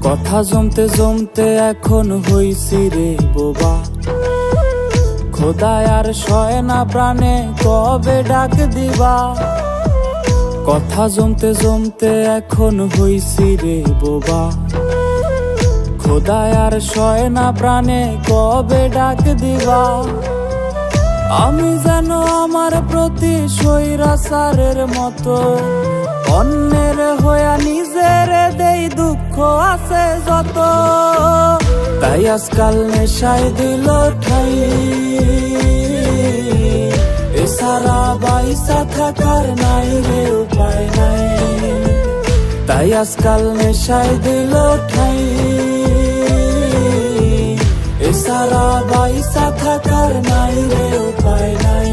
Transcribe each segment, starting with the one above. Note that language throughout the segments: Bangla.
কথা জমতে জমতে এখন হইছি রে বোবা, খোদায় আর সয় না প্রাণে কবে ডাক দিবা। কথা জমতে জমতে এখন হইছি রে বোবা, খোদায় আর সয় না প্রাণে কবে ডাক দিবা। আমি যেন আমার প্রতি স্বৈরাচারের মতো অন্যের হইয়া নিজের দেই দুঃখ আছে যত। তাই আজকাল নেশায় দিল ঠাই, এছাড়া বাইসা থাকার নাই রে উপায় নাই। তাই আজকাল নেশায় দিল ঠাই, এছাড়া বাইসা থাকার নাই রে উপায় নাই।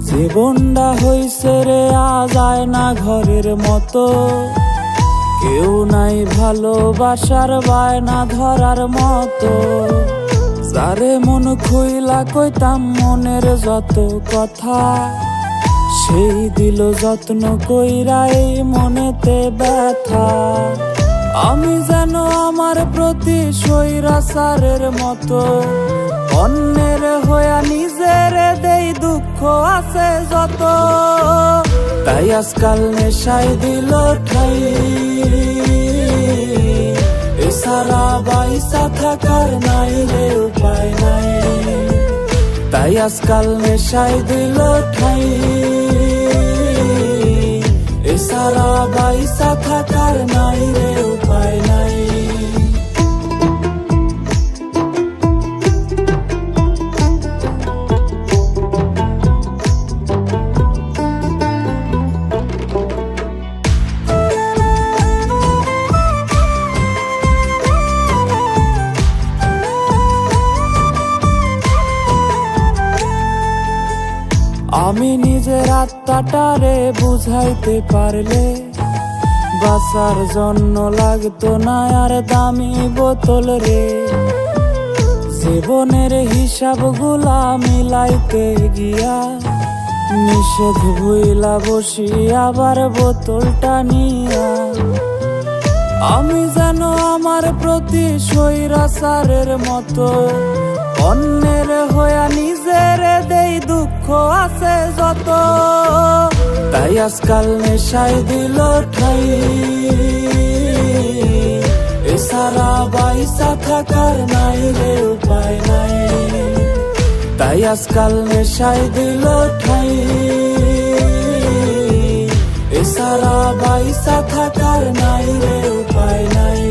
জীবনটা হইছে রে আজ আয়না ঘরের মতো, কেউ নাই ভালোবাসার বায়না ধরার মতো। যারে মন খুইলা কইতাম মনের যত কথা, সেই দিল যত্ন কইরা এই মনেতে ব্যথা। আমি যেন আমার প্রতি স্বৈরাচারের মতো অন্যের হইয়া নিজের দেই দুঃখ আছে যত। তাই আজকাল নেশায় দিল ঠাই, এছাড়া বাইসা থাকার নাই রে উপায় নাই। তাই আজকাল নেশায় দিল ঠাই, এছাড়া বাইসা থাকার নাই রে উপায় নাই। আমি নিজের আত্মাটারে বুঝাইতে পারলে বাঁচার জন্য লাগতো না আর দামি বোতল রে। জীবনের হিসাবগুলা মিলাইতে গিয়া নিষেধ ভুইলা বসি আবার বোতলটা নিয়া। আমি যেন আমার প্রতি স্বৈরাচারের মতো অন্যের হইয়া নিজের দেই দুঃখ আছে যত। তাই আজকাল নেশায় দিল ঠাই, এছাড়া বাইসা থাকার নাই রে উপায় নাই। তাই আজকাল নেশায় দিল ঠাই, এছাড়া বাইসা থাকার নাই রে উপায় নাই।